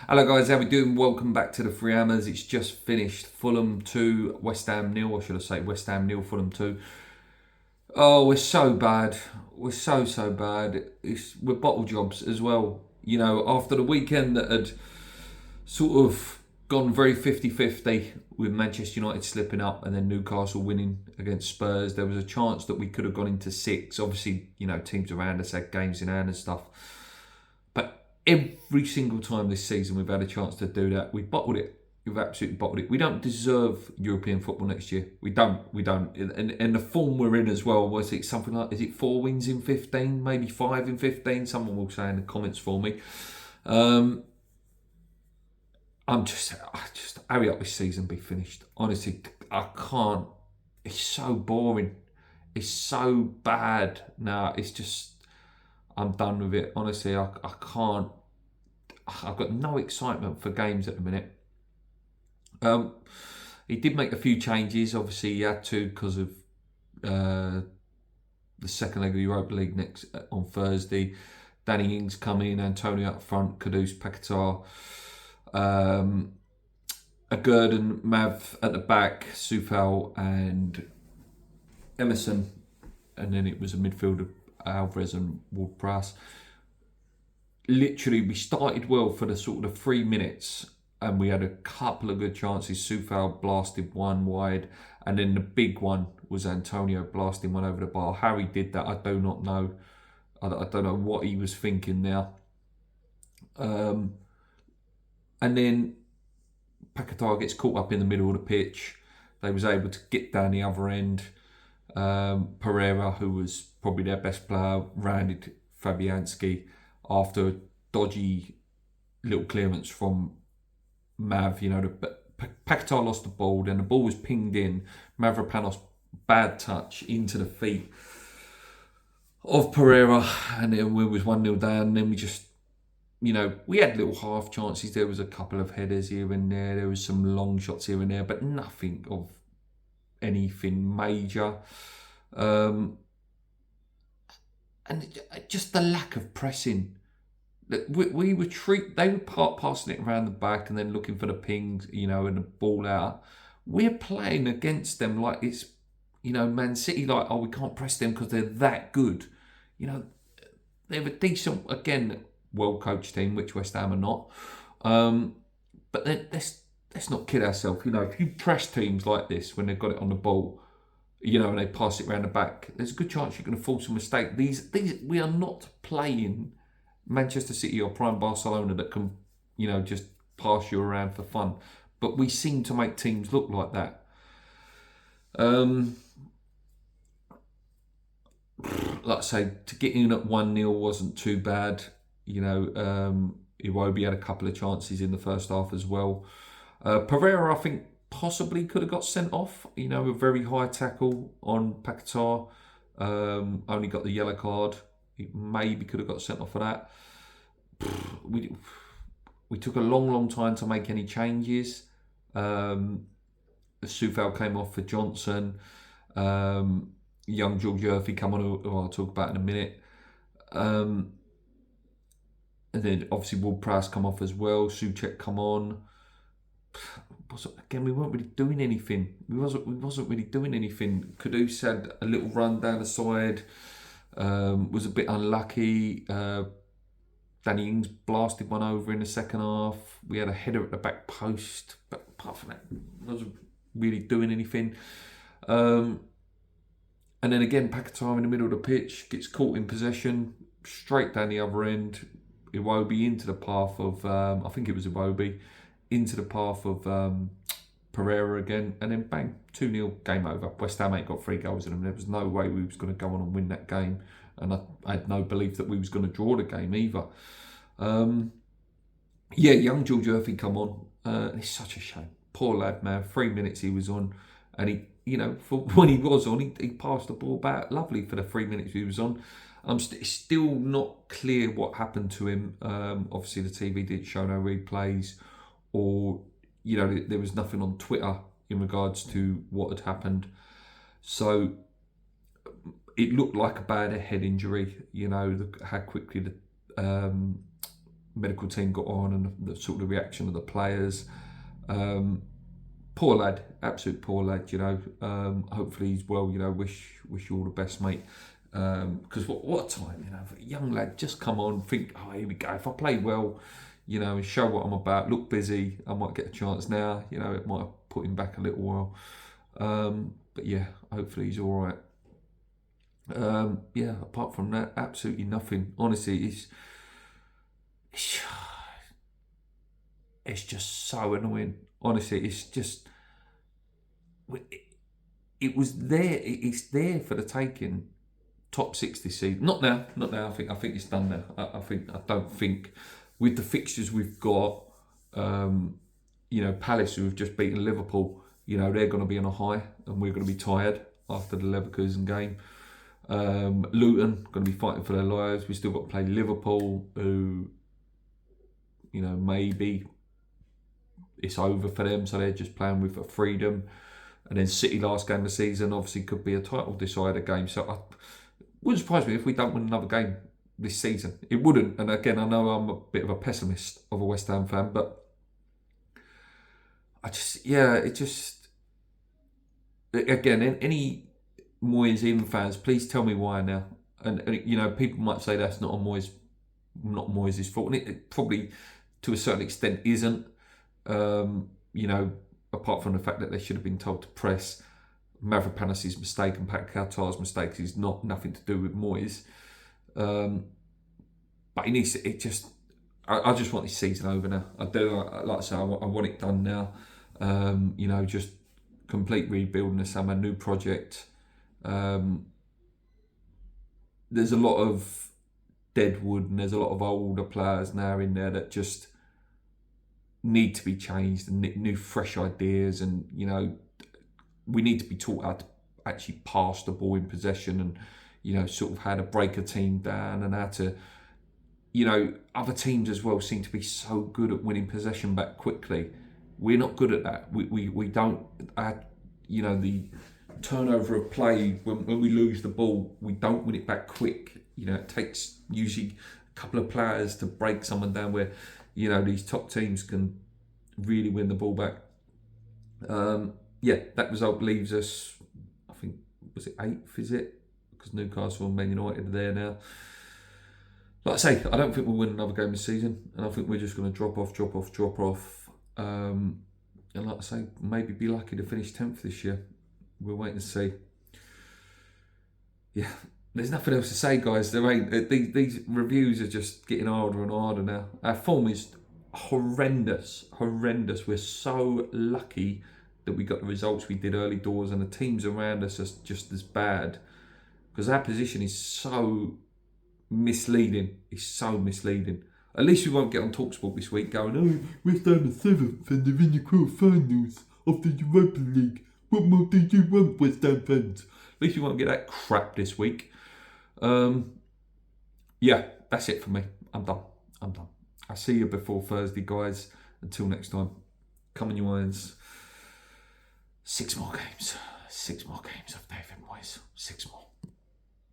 Hello guys, how we doing? Welcome back to the Three Hammers. It's just finished. Fulham 2, West Ham nil, or should I say West Ham nil, Fulham 2. Oh, we're so bad. We're so bad. We're bottle jobs as well. You know, after the weekend that had sort of gone very 50-50 with Manchester United slipping up and then Newcastle winning against Spurs, there was a chance that we could have gone into six. Obviously, you know, teams around us had games in hand and stuff. But every single time this season we've had a chance to do that, we bottled it. We've absolutely bottled it. We don't deserve European football next year. We don't. And the form we're in as well, was it something like, is it 4 wins in 15? Maybe 5 in 15? Someone will say in the comments for me. I just hurry up this season, be finished. Honestly, I can't. It's so boring. It's so bad. Now, it's just, I'm done with it. Honestly, I can't. I've got no excitement for games at the minute. He did make a few changes. Obviously, he had to because of the second leg of the Europa League next on Thursday. Danny Ings come in, Antonio up front, Kudus, Paquetá, Agurd Mav at the back, Sufal and Emerson, and then it was a midfielder, Alvarez and Ward-Prowse. Literally, we started well for the sort of 3 minutes, and we had a couple of good chances. Sufal blasted one wide, and then the big one was Antonio blasting one over the bar. How he did that, I do not know. I don't know what he was thinking there. And then Paquetá gets caught up in the middle of the pitch. They was able to get down the other end. Pereira, who was probably their best player, rounded Fabianski after a dodgy little clearance from Mav. You know, Paquetá lost the ball, then the ball was pinged in. Mavropanos, bad touch into the feet of Pereira, and then we was 1-0 down. And then we just, you know, we had little half chances. There was a couple of headers here and there. There was some long shots here and there, but nothing of anything major. And just the lack of pressing. We were they were passing it around the back and then looking for the pings, you know, and the ball out. We're playing against them like it's, you know, Man City, like, oh, we can't press them because they're that good. You know, they're a decent, again, well-coached team, which West Ham are not. But let's not kid ourselves. You know, if you press teams like this when they've got it on the ball, you know, and they pass it around the back, there's a good chance you're going to force a mistake. These we are not playing Manchester City or prime Barcelona that can, you know, just pass you around for fun. But we seem to make teams look like that. Like I say, to get in at 1-0 wasn't too bad. You know, Iwobi had a couple of chances in the first half as well. Pereira, I think, possibly could have got sent off. You know, a very high tackle on Paquetá. Only got the yellow card. He maybe could have got sent off for that. We took a long time to make any changes. Sufal came off for Johnson. Young George Earthy come on, who I'll talk about in a minute. And then obviously Ward-Prowse come off as well. Souček come on. Again, we weren't really doing anything. We wasn't really doing anything. Kudus had a little run down the side. Was a bit unlucky. Danny Ings blasted one over in the second half. We had a header at the back post, but apart from that, wasn't really doing anything. And then again, Paquetá in the middle of the pitch gets caught in possession, straight down the other end. Iwobi into the path of, I think it was Iwobi, into the path of Pereira again, and then bang, 2-0, game over. West Ham ain't got 3 goals in them. There was no way we was going to go on and win that game, and I had no belief that we was going to draw the game either. Yeah, young George Earthy come on. It's such a shame. Poor lad, man. 3 minutes he was on, and he, you know, for when he was on, he passed the ball back lovely for the 3 minutes he was on. It's still not clear what happened to him. Obviously, the TV didn't show no replays, or, you know, there was nothing on Twitter in regards to what had happened. So it looked like a bad head injury. You know, how quickly the medical team got on and the sort of reaction of the players. Poor lad, absolute poor lad. Hopefully he's well. Wish you all the best, mate. Because what a time, for a young lad, just come on, think, oh, here we go. If I play well, and show what I'm about, look busy, I might get a chance now. It might have put him back a little while. But yeah, hopefully he's all right. Apart from that, absolutely nothing. Honestly, it's just so annoying. Honestly, it's just it was there. It's there for the taking. Top 6 this season. Not now. I think it's done now. I don't think with the fixtures we've got. Palace, who have just beaten Liverpool. They're going to be on a high, and we're going to be tired after the Leverkusen game. Luton going to be fighting for their lives. We still got to play Liverpool, who, maybe it's over for them, so they're just playing with a freedom. And then City, last game of the season, obviously could be a title decider game. So it wouldn't surprise me if we don't win another game this season. It wouldn't. And again, I know I'm a bit of a pessimist of a West Ham fan, but again, any Moyes fans, please tell me why now. And people might say that's not Moyes' fault, and it probably to a certain extent isn't. Apart from the fact that they should have been told to press. Mavropanas's mistake and Pat Qatar's mistakes is nothing to do with Moyes. But he needs to, I just want this season over now. I do, like I say, I want it done now. Just complete rebuilding the summer, new project. There's a lot of dead wood and there's a lot of older players now in there that just need to be changed and new fresh ideas, and we need to be taught how to actually pass the ball in possession, and sort of how to break a team down, and how to other teams as well seem to be so good at winning possession back quickly. We're not good at that. We don't add the turnover of play when we lose the ball, we don't win it back quick. It takes usually a couple of players to break someone down where these top teams can really win the ball back. That result leaves us, I think, was it 8th, is it? Because Newcastle and Man United are there now. Like I say, I don't think we'll win another game this season, and I think we're just going to drop off. And like I say, maybe be lucky to finish 10th this year. We'll wait and see. Yeah, there's nothing else to say, guys. There ain't. These reviews are just getting harder and harder now. Our form is horrendous. We're so lucky that we got the results we did early doors, and the teams around us are just as bad, because our position is so misleading. It's so misleading. At least we won't get on TalkSport this week going, oh, West Ham are 7th and they're in the quarter-finals of the Europa League. What more do you want, West Ham fans? At least we won't get that crap this week. That's it for me. I'm done. I'll see you before Thursday, guys. Until next time, come on, you irons. 6 more games of David Moyes. 6 more.